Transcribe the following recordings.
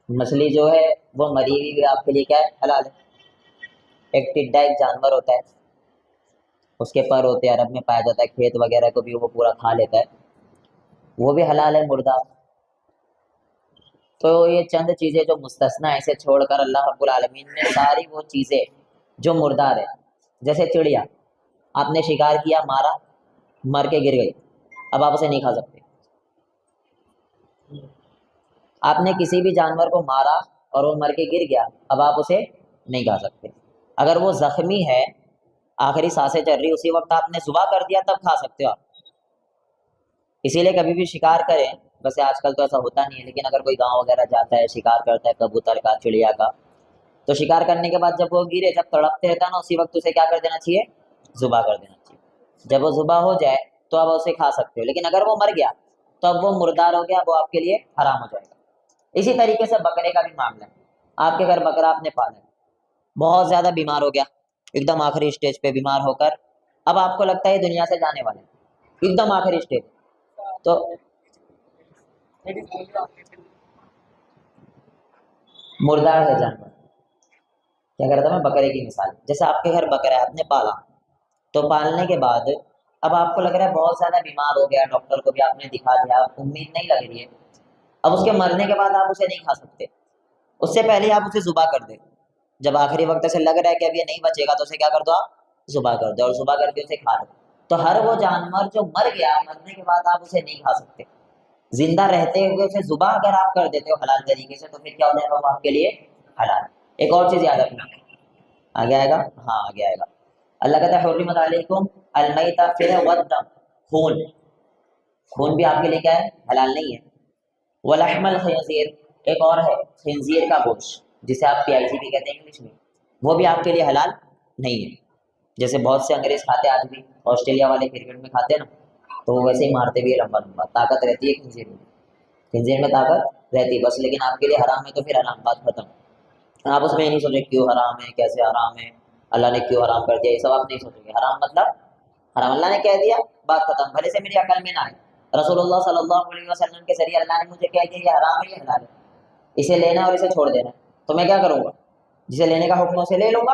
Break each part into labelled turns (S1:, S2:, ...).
S1: مچھلی جو ہے وہ مری ہوئی بھی آپ کے لیے کیا ہے؟ حلال ہے۔ ایک ٹڈا ایک جانور ہوتا ہے، اس کے پر ہوتے ہیں، عرب میں پایا جاتا ہے، کھیت وغیرہ کو بھی وہ پورا کھا لیتا ہے، وہ بھی حلال ہے، مردہ۔ تو یہ چند چیزیں جو مستثنا ہے، اسے چھوڑ کر اللہ رب العالمین نے ساری وہ چیزیں جو مردار ہے، جیسے چڑیا آپ نے شکار کیا، مارا، مر کے گر گئی، اب آپ اسے نہیں کھا سکتے۔ آپ نے کسی بھی جانور کو مارا اور وہ مر کے گر گیا، اب آپ اسے نہیں کھا سکتے۔ اگر وہ زخمی ہے، آخری سانسیں چل رہی، اسی وقت آپ نے ذبح کر دیا، تب کھا سکتے ہو آپ۔ اسی لیے کبھی بھی شکار کریں، ویسے آج کل تو ایسا ہوتا نہیں ہے، لیکن اگر کوئی گاؤں وغیرہ جاتا ہے، شکار کرتا ہے کبوتر کا، چڑیا کا، تو شکار کرنے کے بعد جب وہ گرے، جب تڑپتے رہتا ہے نا، اسی وقت اسے کیا کر دینا چاہیے؟ ذبح کر دینا چاہیے۔ جب وہ ذبح ہو جائے تو اب اسے کھا سکتے ہو، لیکن اگر وہ مر گیا تو اب وہ مردار ہو گیا، وہ آپ کے لیے حرام ہو جائے گا۔ اسی طریقے سے بکرے کا بھی معاملہ ہے۔ آپ کے گھر بکرا آپ نے پالا، بہت زیادہ بیمار ہو گیا، ایک دم آخری اسٹیج پہ بیمار ہو کر اب آپ کو لگتا ہے یہ دنیا سے جانے والے، ایک دم آخری اسٹیج، تو مردار ہے جانور۔ کیا کرتا میں بکرے کی مثال، جیسے آپ کے گھر بکرا ہے، آپ نے پالا، تو پالنے کے بعد اب آپ کو لگ رہا ہے بہت زیادہ بیمار ہو گیا، ڈاکٹر کو بھی آپ نے دکھا دیا، امید نہیں لگ رہی ہے، اب اس کے مرنے کے بعد آپ اسے نہیں کھا سکتے، اس سے پہلے آپ اسے ذبح کر دیں۔ جب آخری وقت سے لگ رہا ہے کہ اب یہ نہیں بچے گا، تو اسے کیا کر دو؟ آپ ذبح کر دو، اور ذبح کر کے اسے کھا دو۔ تو ہر وہ جانور جو مر گیا، مرنے کے بعد آپ اسے نہیں کھا سکتے، زندہ رہتے ہوئے اسے ذبح اگر آپ کر دیتے ہو حلال طریقے سے، تو پھر کیا ہو جائے گا؟ وہ آپ کے لیے حلال۔ ایک اور چیز یاد رکھنا، آگے آئے گا، ہاں آگے آئے گا، اللہ کہتا ہے حرمت علیکم المیتہ، پھر ہے والدم، خون، خون بھی آپ کے لیے کیا ہے؟ حلال نہیں ہے۔ ولحم الخنزیر، ایک اور ہے خنزیر کا گوشت، جسے آپ PIC بھی کہتے ہیں انگلش میں، وہ بھی آپ کے لیے حلال نہیں ہے۔ جیسے بہت سے انگریز کھاتے ہیں آج بھی، آسٹریلیا والے کرکٹ میں کھاتے ہیں نا، تو وہ ویسے ہی مارتے بھی ہے، لمبا لمبا، طاقت رہتی ہے خنزیر میں، خنزیر میں طاقت رہتی ہے بس، لیکن آپ کے لیے حرام ہے، تو پھر حرام، بات ختم۔ آپ اس میں یہ نہیں سوچیں کیوں حرام ہے، کیسے حرام ہے، اللہ نے کیوں حرام کر دیا، یہ سب آپ نہیں سوچیں گے۔ حرام مطلب حرام، اللہ نے کہہ دیا، بات ختم، بھلے سے میری عقل میں نہ آئے، رسول اللہ صلی اللہ علیہ وسلم کے ذریعے اللہ نے مجھے کہہ دیا یہ حرام ہے، یہ حلال ہے، اسے لینا اور اسے چھوڑ دینا، تو میں کیا کروں گا؟ جسے لینے کا حکم ہے اسے لے لوں گا،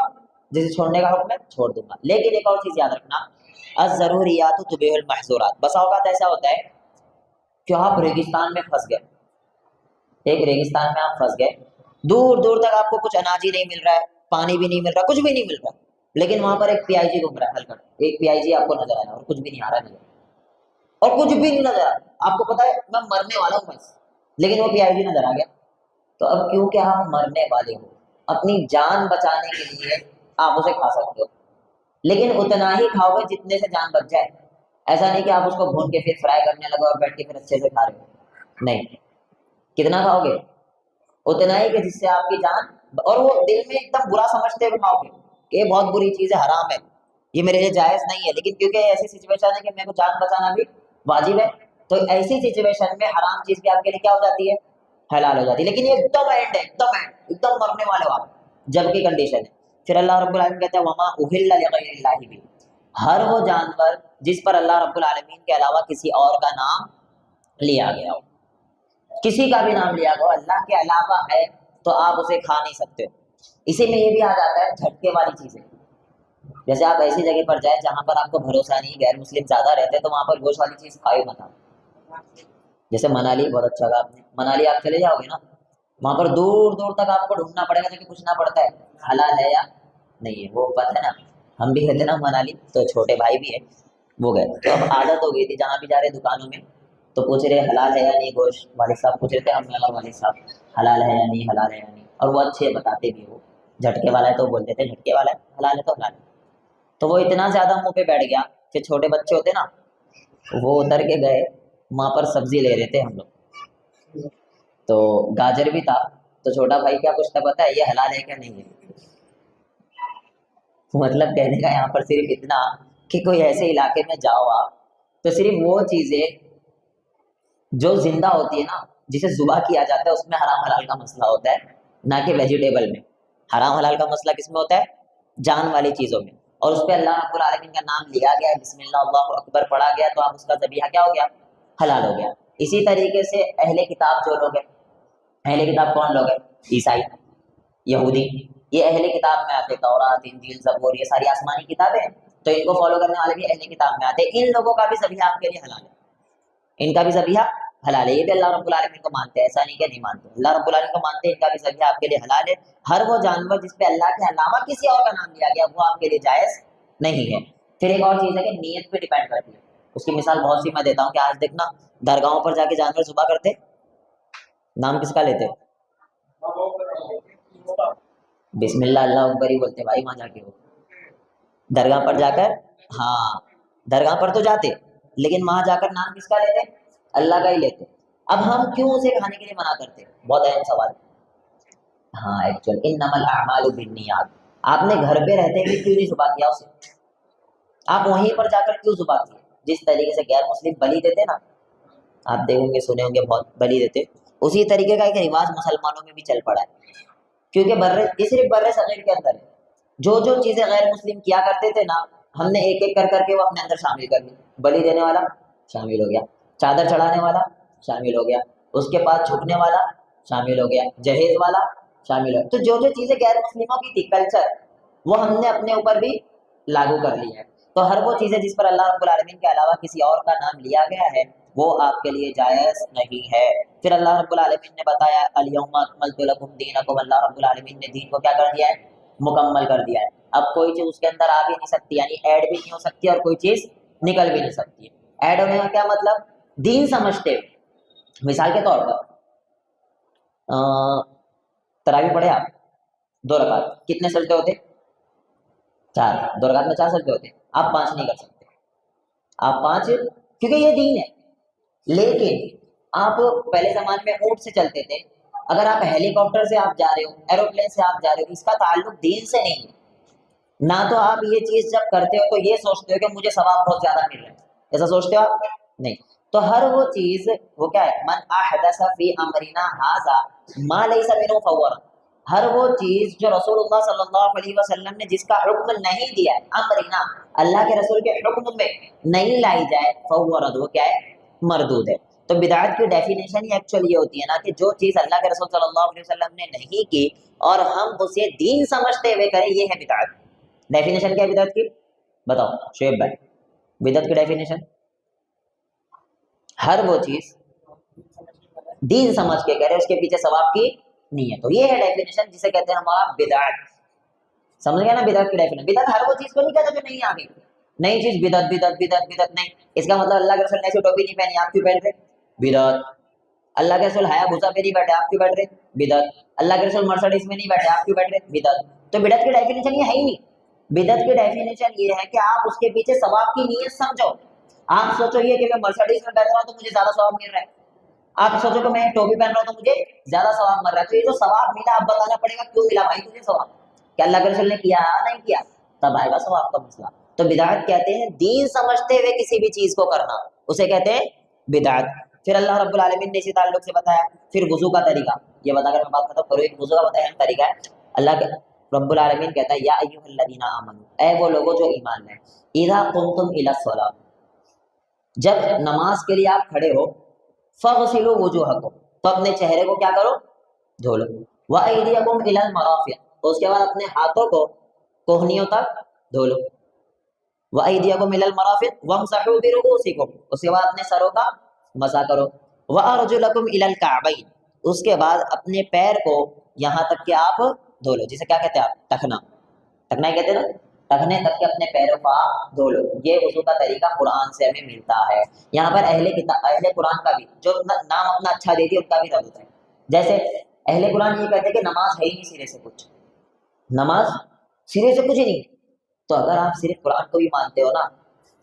S1: جسے چھوڑنے کا حکم ہے چھوڑ دوں گا۔ لیکن ایک اور چیز یاد رکھنا، الضروریات تبیح المحظورات، بسا اوقات ایسا ہوتا ہے کہ آپ ریگستان میں پھنس گئے، ایک ریگستان میں آپ پھنس گئے، دور دور تک آپ کو کچھ اناج ہی نہیں مل رہا ہے، پانی بھی نہیں مل رہا، کچھ بھی نہیں مل رہا، لیکن وہاں پر ایک PIG گھوم رہا ہے ہلکا، ایک PIG آپ کو نظر آیا اور کچھ بھی نہیں آ رہا نظر، اور کچھ بھی نہیں نظر آ رہا، آپ کو پتا ہے میں مرنے والا ہوں بس، لیکن وہ PIG نظر آ گیا، تو اب کیونکہ آپ مرنے والے ہو، اپنی جان بچانے کے لیے آپ اسے کھا سکتے ہو، لیکن اتنا ہی کھاؤ گے جتنے سے جان بچ جائے، ایسا نہیں کہ آپ اس کو بھون کے پھر فرائی کرنے لگو اور بیٹھ کے پھر اچھے سے کھا رہے ہو، نہیں، کتنا کھاؤ گے؟ اتنا ہی کہ جس سے آپ کی جان، اور وہ دل میں ایک دم برا سمجھتے ہوئے کھاؤ گے کہ یہ بہت بری چیز ہے، حرام ہے، یہ میرے لیے جائز نہیں ہے، لیکن کیونکہ ایسی سچویشن ہے کہ میرے کو جان بچانا بھی واجب ہے، تو ایسی سچویشن میں حرام چیز بھی آپ کے لیے کیا ہو جاتی ہے؟ حلال ہو جاتی ہے، لیکن یہ ایک دم اینڈ ہے، ایک دم اینڈ، ایک دم مرنے والے ہو آپ جب کی کنڈیشن ہے۔ پھر اللہ رب العالمین کہتا ہے وما اہل لغیر اللہ بھی، ہر وہ جانور جس پر اللہ رب العالمین کے علاوہ کسی اور کا نام لیا گیا ہو، کسی کا بھی نام لیا گیا، اللہ کے علاوہ ہے تو آپ اسے کھا نہیں سکتے ہو۔ اسی میں یہ بھی آ جاتا ہے جھٹکے والی چیزیں، جیسے آپ ایسی جگہ پر جائیں جہاں پر آپ کو بھروسہ نہیں، غیر مسلم زیادہ رہتے ہیں، تو وہاں پر گوشت والی چیز کھائے مت آپ۔ جیسے منالی، بہت اچھا کہا آپ نے، منالی آپ چلے جاؤ گے نا، وہاں پر دور دور تک آپ کو ڈھونڈنا پڑے گا، لیکن پوچھنا پڑتا ہے حلال ہے یا نہیں ہے، وہ پتہ ہے نا، ہم بھی گئے تھے نا منالی، تو چھوٹے بھائی بھی ہے، وہ گئے، تو اب عادت ہو گئی تھی جہاں بھی جا رہے دکانوں میں تو پوچھ رہے حلال ہے یا نہیں گوشت، والد صاحب پوچھ رہے تھے، ہم نے والد صاحب حلال ہے یا نہیں، حلال ہے یا نہیں، اور وہ اچھے بتاتے بھی، وہ جھٹکے والا ہے تو بولتے تھے جھٹکے والا ہے، حلال ہے تو حلال ہے، تو وہ اتنا زیادہ منہ پہ بیٹھ گیا کہ چھوٹے بچے ہوتے نا، وہ اتر کے گئے، وہاں پر سبزی لے رہے تھے ہم لوگ، تو گاجر بھی تھا، تو چھوٹا بھائی کیا پوچھتا پتا ہے یہ حلال ہے کیا نہیں ہے، مطلب کہنے کا یہاں پر صرف اتنا کہ کوئی ایسے علاقے میں جاؤ آپ، تو صرف وہ چیزیں جو زندہ ہوتی ہے نا، جسے ذبح کیا جاتا ہے، اس میں حرام حلال کا مسئلہ ہوتا ہے، نہ کہ ویجیٹیبل میں۔ حرام حلال کا مسئلہ کس میں ہوتا ہے؟ جان والی چیزوں میں، اور اس پہ اللہ رب العالمین کا نام لیا گیا، بسم اللہ اللہ اکبر پڑھا گیا، تو آپ اس کا ذبیحہ کیا ہو گیا؟ حلال ہو گیا۔ اسی طریقے سے اہل کتاب جو لوگ ہیں، اہل کتاب کون لوگ ہیں؟ عیسائی، یہودی، یہ اہل کتاب میں آتے، تورات، انجیل، زبور، یہ ساری آسمانی کتابیں ہیں، تو ان کو فالو کرنے والے بھی اہل کتاب میں آتے ہیں۔ ان لوگوں کا بھی ذبیحہ آپ کے لیے حلال ہے، ان کا بھی ذبیحہ حلال ہے، یہ بھی اللہ رب العالمین کو مانتے ہیں، ایسا نہیں کہ نہیں مانتے، اللہ رب العالمین کو مانتے ہیں، ان کا بھی ذبیحہ آپ کے لیے حلال ہے۔ ہر وہ جانور جس پہ اللہ کے علاوہ کسی اور کا نام لیا گیا وہ آپ کے لیے جائز نہیں ہے۔ پھر ایک اور چیز ہے کہ نیت پہ ڈیپینڈ کرتی ہے، اس کی مثال بہت سی میں دیتا ہوں کہ آج دیکھنا درگاہوں پر جا کے جانور ذبح کرتے، نام کس کا لیتے؟ بسم اللہ اللہ اکبر ہی بولتے بھائی وہاں جا کے، وہ درگاہ پر جا کر، ہاں درگاہ پر تو جاتے لیکن وہاں جا کر نام کس کا لیتے؟ اللہ کا ہی لیتے۔ اب ہم کیوں اسے کھانے کے لیے منع کرتے؟ بہت اہم سوال ہے۔ ہاں ایکچوئل انما الاعمال بالنیات، آپ نے گھر پہ رہتے ہوئے کیوں نہیں ذبح کیا اسے؟ آپ وہیں پر جا کر کیوں ذبح کیے؟ جس طریقے سے غیر مسلم بلی دیتے نا، آپ دیکھیں گے سنے ہوں گے بہت بلی دیتے، اسی طریقے کا ایک رواج مسلمانوں میں بھی چل پڑا ہے، کیونکہ یہ صرف بر صغیر کے اندر ہے، جو جو چیزیں غیر مسلم کیا کرتے تھے نا، ہم نے ایک ایک کر کر کے وہ اپنے اندر شامل کر لی۔ بلی دینے والا شامل ہو گیا، چادر چڑھانے والا شامل ہو گیا، اس کے پاس جھکنے والا شامل ہو گیا، جہیز والا شامل ہو گیا۔ تو جو جو چیزیں غیر مسلموں کی تھی کلچر، وہ ہم نے اپنے اوپر بھی لاگو کر لی ہے۔ تو ہر وہ چیزیں جس پر اللہ رب العالمین کے علاوہ کسی اور کا نام لیا گیا ہے وہ آپ کے لیے جائز نہیں ہے۔ پھر اللہ رب العالمین نے بتایا الیوم اکملت لکم دینکم، اللہ رب العالمین نے دین کو کیا کر دیا ہے؟ مکمل کر دیا ہے۔ اب کوئی چیز اس کے اندر آ بھی نہیں سکتی، یعنی ایڈ بھی نہیں ہو سکتی اور کوئی چیز نکل بھی نہیں سکتی۔ ایڈ ہونے کا کیا مطلب؟ دین سمجھتے ہوئے، مثال کے طور پر تراویح پڑھے آپ 2 رکعت، کتنے سجدے ہوتے؟ 4، 2 رکعت میں 4 سجدے ہوتے، آپ 5 نہیں کر سکتے، آپ 5 کیونکہ یہ دین ہے۔ لیکن آپ پہلے زمانے میں اونٹ سے چلتے تھے، اگر آپ ہیلی کاپٹر سے آپ جا رہے ہو، ایروپلین سے آپ جا رہے ہو، اس کا تعلق دین سے نہیں ہے۔ نہ تو آپ یہ چیز جب کرتے ہو تو یہ سوچتے ہو کہ مجھے ثواب بہت زیادہ مل رہا ہے، ایسا سوچتے ہو آپ؟ نہیں۔ تو ہر وہ چیز وہ کیا ہے؟ من احدث فی امرنا ھذا ما لیس منہ فہو رد، ہر وہ چیز جو رسول اللہ صلی اللہ علیہ وسلم نے جس کا حکم نہیں دیا ہے، امرنا اللہ کے رسول کے حکم میں نہیں لائی جائے، فہو رد، وہ کیا ہے؟ مردود ہے۔ تو بدعت کی ڈیفینیشن ہی ایکچولی یہ ہوتی ہے نا کہ جو چیز اللہ کے رسول صلی اللہ علیہ وسلم نے نہیں کی اور ہم اسے دین سمجھتے ہوئے کریں، یہ ہے بدعت۔ ڈیفینیشن کیا ہے بدعت کی؟ بتاؤ شعیب بھائی، بدعت کی ڈیفینیشن؟ ہر وہ چیز دین سمجھ کے کرے، اس کے پیچھے ثواب کی نہیں ہے، تو یہ ہے ڈیفینیشن جسے کہتے ہیں ہمارا بدعت۔ سمجھ گیا نا بدعت کی ڈیفینیشن؟ بدعت ہر وہ چیز کو نہیں کہتا جو نہیں آ گئی، نئی چیز بدعت بدعت بدعت بدعت نہیں، اس کا مطلب اللہ کے رسول نے ایسی ٹوپی نہیں پہنی، آپ کیوں پہن رہے؟ بدعت۔ اللہ کے رسول حیا بھوسا پہ نہیں بیٹھے، آپ کیوں بیٹھ رہے؟ بدعت۔ اللہ کے رسول مرسڈیز میں نہیں بیٹھے، آپ کیوں بیٹھ رہے؟ بدعت۔ تو بدعت کی ڈیفینیشن یہ ہے ہی نہیں۔ بدعت کی ڈیفینیشن یہ ہے کہ آپ اس کے پیچھے ثواب کی نیت سمجھو۔ آپ سوچو یہ کہ میں مرسڈیز میں بیٹھ رہا ہوں تو مجھے زیادہ ثواب مل رہا ہے، آپ سوچو کہ میں ٹوپی پہن رہا ہوں تو مجھے زیادہ ثواب مل رہا ہے، تو یہ جو ثواب ملا آپ بتانا پڑے گا کیوں ملا بھائی تجھے ثواب، کہ اللہ کے رسول نے کیا نہیں کیا، تب آئے گا ثواب کا مسئلہ۔ تو بدعت کہتے ہیں دین سمجھتے ہوئے کسی بھی چیز کو کرنا، اسے کہتے ہیں بدعت۔ پھر اللہ رب العالمین نے اسی تعلق سے بتایا، پھر وضو کا طریقہ، یہ بتا کر میں بات ختم کروں، ایک وضو کا بتایا اہم طریقہ ہے۔ اللہ کے رب العالمین کہتا ہے یا ایھا الذین آمنوا، اے وہ لوگوں جو ایمان لائے، اذا قمتم الی الصلاۃ، جب نماز کے لیے آپ کھڑے ہو، فغسلوا وجوہکم، تو اپنے چہرے کو کیا کرو؟ دھو لو، وایدیکم الی المرافق، اس کے بعد اپنے ہاتھوں کو کوہنیوں تک دھو لو، وایدیکم الی المرافق وامسحوا برؤوسکم، اس کے بعد اپنے سروں کا مسح کرو، وارجلکم الی الکعبین، اس کے بعد اپنے پیر کو یہاں تک کہ آپ دھو لو، جسے کیا کہتے ہیں آپ؟ ٹخنا، ٹخنا ہی کہتے ہیں نا، ٹخنے تک کے اپنے پیروں کو آپ دھو لو۔ یہ وضو کا طریقہ قرآن سے ہمیں ملتا ہے۔ یہاں پر اہل قرآن کا بھی جو نام اپنا اچھا دیتی ہے ان کا بھی رد ہوتا ہے۔ جیسے اہل قرآن یہ کہتے ہیں کہ نماز ہے ہی نہیں سرے سے کچھ، نماز سرے سے کچھ ہی نہیں، تو اگر آپ صرف قرآن کو بھی مانتے ہو نا،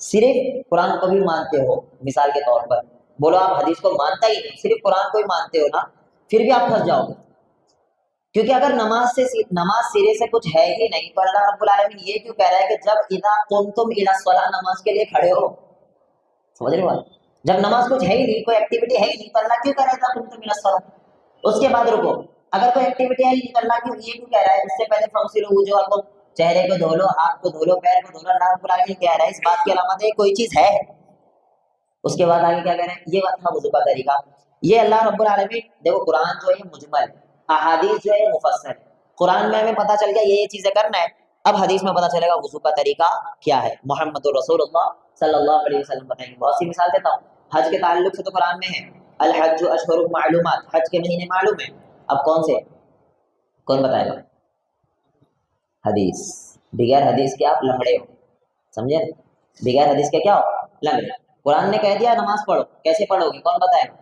S1: صرف قرآن کو بھی مانتے ہو، مثال کے طور پر بولو آپ حدیث کو مانتا ہی نہیں، صرف قرآن کو ہی مانتے ہو نا، پھر بھی آپ پھنس جاؤ گے، کیونکہ اگر نماز سرے سے کچھ ہے ہی نہیں تو اللہ رب العالمین یہ کیوں کہہ رہا ہے کہ جب اذا قمتم الی الصلاۃ، نماز کے لیے کھڑے ہو، سمجھ رہے ہو؟ جب نماز کچھ ہے ہی نہیں، کوئی ایکٹیویٹی ہے ہی نہیں، تو اللہ کیوں کہہ رہا ہے اذا قمتم الی الصلاۃ؟ اس کے بعد رکو، اگر کوئی ایکٹیویٹی ہے ہی نہیں تو اللہ کیوں یہ کیوں کہہ رہا ہے اس سے پہلے فغسلوا وجوہکم، چہرے کو دھو لو، ہاتھ کو دھو لو، پیر کو دھو لو؟ اللہ رب العالمین کہہ رہا ہے اس بات کی علامت ہے کوئی چیز ہے۔ اس کے بعد آگے کیا کہہ رہے ہیں؟ یہ تھا وضو کا طریقہ۔ یہ اللہ رب العالمین دیکھو قرآن جو ہے مجمل ہے، احادیث جو ہے مفصل ہے۔ قرآن میں ہمیں پتہ چل گیا یہ چیزیں کرنا ہے، اب حدیث میں پتہ چلے گا وضو کا طریقہ کیا ہے۔ محمد رسول اللہ صلی اللہ علیہ وسلم بتائیں گے۔ بہت سی مثال دیتا ہوں، حج کے تعلق سے تو قرآن میں ہے الحج اشہر معلومات، حج کے مہینے معلوم ہیں، اب کون سے، کون بتائے گا؟ حدیث، بغیر حدیث کے آپ لنگڑے ہو، سمجھے؟ بغیر حدیث کے کیا ہو؟ لنگڑے۔ قرآن نے کہہ دیا نماز پڑھو، کیسے پڑھو گے، کون بتائے گا؟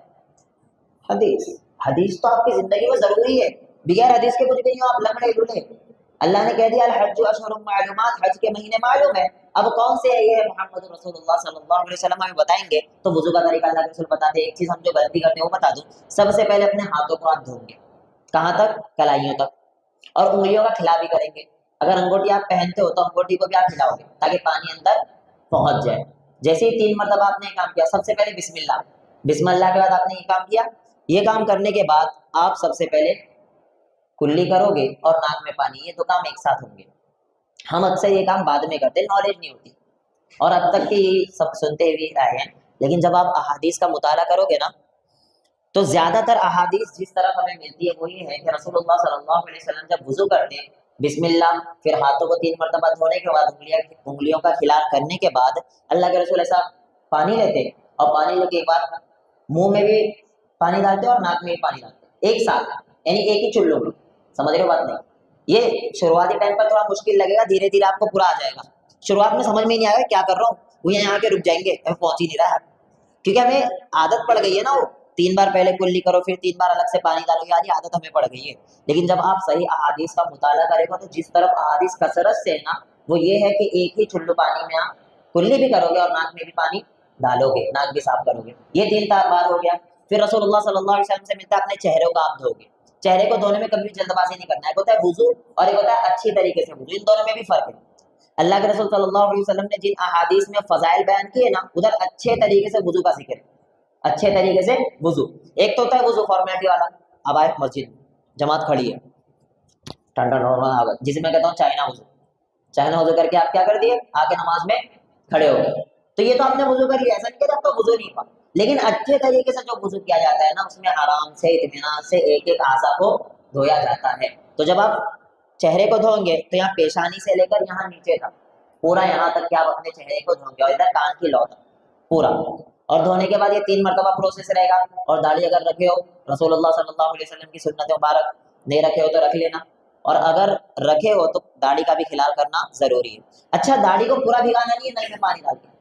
S1: حدیث۔ حدیث تو آپ کی زندگی میں ضروری ہے، بغیر حدیث کے کچھ نہیں ہو، آپ لنگڑے لولے۔ اللہ نے کہہ دیا الحج اشہر معلومات، حج کے مہینے معلوم ہے، اب کون سے ہے؟ یہ ہے محمد رسول اللہ صلی اللہ علیہ وسلم ہمیں بتائیں گے۔ تو وضو کا طریقہ اللہ کے رسول بتاتے ہیں۔ ایک چیز ہم جو غلطی کرتے ہیں وہ بتا دوں، سب سے پہلے اپنے ہاتھوں کو آپ دھویں گے، کہاں تک؟ کلائیوں تک، اور انگلیوں کا کھلا بھی کریں گے۔ اگر انگوٹھی آپ پہنتے ہو تو انگوٹھی کو بھی آپ کھلاؤ گے تاکہ پانی اندر پہنچ جائے۔ جیسے ہی 3 مرتبہ آپ نے یہ کام کیا، سب سے پہلے بسم اللہ، بسم اللہ کے بعد آپ نے یہ کام کیا، یہ کام کرنے کے بعد آپ سب سے پہلے کلی کرو گے اور ناک میں پانی، یہ 2 کام ایک ساتھ ہوں گے۔ ہم اکثر یہ کام بعد میں کرتے، نالج نہیں ہوتی، اور اب تک کہ یہ سب سنتے ہوئے آئے ہیں، لیکن جب آپ احادیث کا مطالعہ کرو گے نا تو زیادہ تر احادیث جس طرف ہمیں ملتی ہے وہ یہ ہے کہ رسول اللہ صلی اللہ علیہ وسلم جب وضو کرتے ہیں، بسم اللہ، پھر ہاتھوں کو 3 مرتبہ دھونے کے بعد انگلیوں کا کھلال کرنے کے بعد اللہ کے رسول ایسا پانی لیتے، اور پانی لے کے ایک بار منہ میں بھی پانی ڈالتے اور ناک میں بھی پانی ڈالتے ایک ساتھ، یعنی ایک ہی چلو میں، سمجھ رہے ہو بات نہیں؟ یہ شروعاتی ٹائم پر تھوڑا مشکل لگے گا، دھیرے دھیرے آپ کو پورا آ جائے گا۔ شروعات میں سمجھ میں نہیں آئے گا کیا کر رہا ہوں، وہ یہاں کے رک جائیں گے، ہمیں پہنچ ہی نہیں رہا ہے، کیونکہ ہمیں عادت پڑ گئی ہے نا، وہ 3 بار پہلے کلی کرو پھر 3 بار الگ سے پانی ڈالو، یہ عادت ہمیں پڑ گئی ہے۔ لیکن جب آپ صحیح احادیث کا مطالعہ کرے گا تو جس طرف احادیث کثرت سے ہے نا وہ یہ ہے کہ ایک ہی چلو پانی میں آپ کلی بھی کرو گے اور ناک میں بھی پانی ڈالو گے، ناک بھی صاف کرو گے، یہ 3 بار ہو گیا۔ پھر رسول اللہ صلی اللہ علیہ وسلم سے ملتا ہے اپنے چہرے کو آپ دھو گے، چہرے کو دھونے میں کبھی جلد بازی نہیں کرنا ہے، ایک ہوتا ہے وضو اور ایک ہوتا ہے اچھی طریقے سے وضو، ان دونوں میں بھی فرق ہے۔ اللہ کے رسول صلی اللہ علیہ وسلم نے جن احادیث میں فضائل بیان کیے نا ادھر اچھے طریقے سے وضو کا ذکر ہے، اچھے طریقے سے وضو۔ ایک تو ہوتا ہے وضو فارمیلٹی والا، اب آئے مسجد جماعت کھڑی ہے جسے میں کہتا ہوں چائنا وضو، چائنا وضو کر کے آپ کیا کر دیے، آ کے نماز میں کھڑے ہو گئے، تو یہ تو آپ نے وضو کر لیا، ایسا نہیں کہ آپ کا وضو نہیں ہوا، لیکن اچھے طریقے سے جو وضو کیا جاتا ہے نا اس میں آرام سے اطمینان سے ایک ایک اعضاء کو دھویا جاتا ہے۔ تو جب آپ چہرے کو دھویں گے تو یہاں پیشانی سے لے کر یہاں نیچے تک پورا یہاں تک کہ آپ اپنے چہرے کو دھویں گے، اور ادھر کان کی لو تک پورا، اور دھونے کے بعد یہ 3 مرتبہ پروسیس رہے گا۔ اور داڑھی اگر رکھے ہو، رسول اللہ صلی اللہ علیہ وسلم کی سنت مبارک، نہیں رکھے ہو تو رکھ لینا، اور اگر رکھے ہو تو داڑھی کا بھی خلال کرنا ضروری ہے۔ اچھا داڑھی کو پورا بھگانا نہیں ہے نل میں پانی ڈال کے،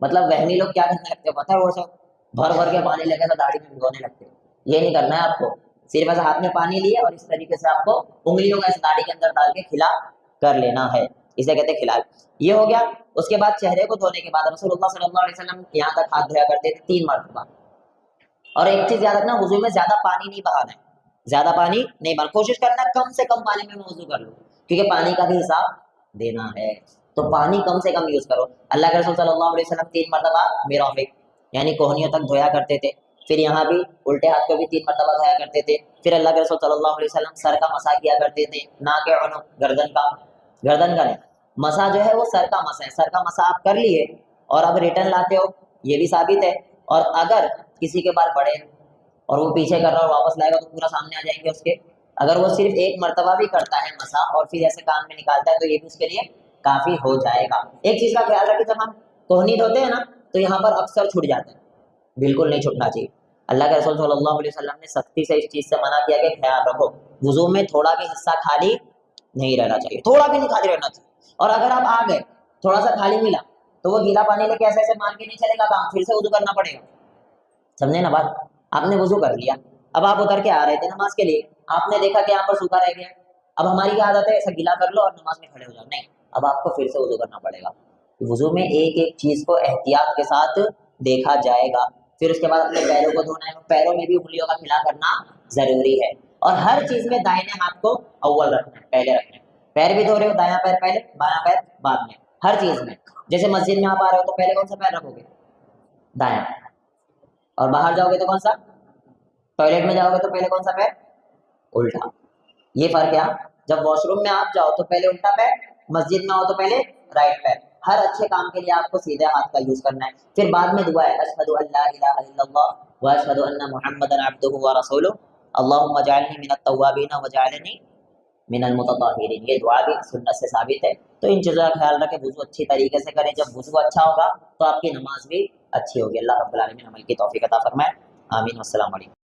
S1: مطلب وہمی لوگ کیا کرنے لگتے ہیں پتہ ہے، وہ سب بھر بھر کے پانی لے کے داڑھی میں بھگونے لگتے ہیں، یہ نہیں کرنا ہے آپ کو، صرف ایسا ہاتھ میں پانی لیے اور اس طریقے سے آپ کو انگلیوں کا اس داڑھی کے اندر ڈال کے کھلا کر لینا ہے، اسے کہتے ہیں کھلال۔ یہ ہو گیا۔ اس کے بعد چہرے کو دھونے کے بعد رسول اللہ صلی اللہ علیہ وسلم یہاں تک ہاتھ دھویا کرتے تھے 3 مرتبہ۔ اور ایک چیز یاد رکھنا، وضو میں زیادہ پانی نہیں بہانا ہے، زیادہ پانی نہیں بہانا، کوشش کرنا ہے کم سے کم پانی میں وضو کر لو، کیونکہ پانی کا بھی حساب دینا ہے، تو پانی کم سے کم یوز کرو۔ اللہ کے رسول صلی اللہ علیہ وسلم 3 مرتبہ میرافق یعنی کوہنیوں تک دھویا کرتے تھے، پھر یہاں بھی الٹے ہاتھ کو بھی 3 مرتبہ دھویا کرتے تھے، پھر اللہ کے رسول صلی اللہ علیہ وسلم سر کا مسح کیا کرتے تھے، نہ کہ عنق، گردن کا، گردن کا نہیں، مسح جو ہے وہ سر کا مسح ہے، سر کا مسح آپ کر لیے اور اب ریٹرن لاتے ہو، یہ بھی ثابت ہے۔ اور اگر کسی کے بال بڑے اور وہ پیچھے کر رہا ہے اور واپس لائے گا تو پورا سامنے آ جائیں گے اس کے، اگر وہ صرف 1 مرتبہ بھی کرتا ہے مسح اور پھر ایسے کان میں نکالتا ہے تو یہ بھی اس کے لیے کافی ہو جائے گا۔ ایک چیز کا خیال رکھیں، جب ہم کوہنی دھوتے ہیں نا تو یہاں پر اکثر چھوٹ جاتے ہیں، بالکل نہیں چھوٹنا چاہیے۔ اللہ کے رسول صلی اللہ علیہ وسلم نے سختی سے اس چیز سے منع کیا کہ خیال رکھو وضو میں تھوڑا بھی حصہ خالی نہیں رہنا چاہیے، تھوڑا بھی نہیں خالی رہنا چاہیے، اور اگر آپ آ گئے تھوڑا سا خالی ملا تو وہ گیلا پانی لے کے ایسے ایسے مان کے نہیں چلے گا کام، پھر سے وضو کرنا پڑے گا، سمجھے نا بات؟ آپ نے وضو کر لیا، اب آپ اتر کے آ رہے تھے نماز کے لیے، آپ نے دیکھا کہ یہاں پر سوکھا رہ گیا، اب ہماری کیا عادت ہے ایسا گیلا کر لو اور نماز میں کھڑے ہو جاؤ، نہیں، اب آپ کو پھر سے وضو کرنا پڑے گا۔ وضو میں ایک ایک چیز کو احتیاط کے ساتھ دیکھا جائے گا۔ پھر اس کے بعد اپنے پیروں کو دھونا ہے، پیروں میں بھی انگلیوں کا کھلا کرنا ضروری ہے، اور ہر چیز میں دائیں ہاتھ کو اول رکھنا ہے، پہلے رکھنا ہے، پیر بھی دھو رہے ہو دایاں پیر پہلے بایاں پیر بعد میں، ہر چیز میں، جیسے مسجد میں آپ آ رہے ہو تو پہلے کون سا پیر رکھو گے؟ دایاں، اور باہر جاؤ گے تو کون سا؟ ٹوائلٹ میں جاؤ گے تو پہلے کون سا پیر؟ الٹا، یہ فرق ہے۔ جب واش روم میں آپ جاؤ تو پہلے الٹا پیر، مسجد میں آؤ تو پہلے رائٹ پیر، ہر اچھے کام کے لیے آپ کو سیدھے ہاتھ کا یوز کرنا ہے۔ پھر بعد میں دعا ہے اشہد ان لا الہ الا اللہ واشهد ان محمدا عبده ورسوله اللهم اجعلنی من التوابین واجعلنی من المتطہرین. یہ دعا بھی سنت سے ثابت ہے. تو ان چیزوں کا خیال رکھیں، وضو اچھی طریقے سے کریں. جب وضو اچھا ہوگا تو آپ کی نماز بھی اچھی ہوگی. اللہ رب العالمین عمل کی توفیق عطا فرمائے. آمین. والسلام علیکم.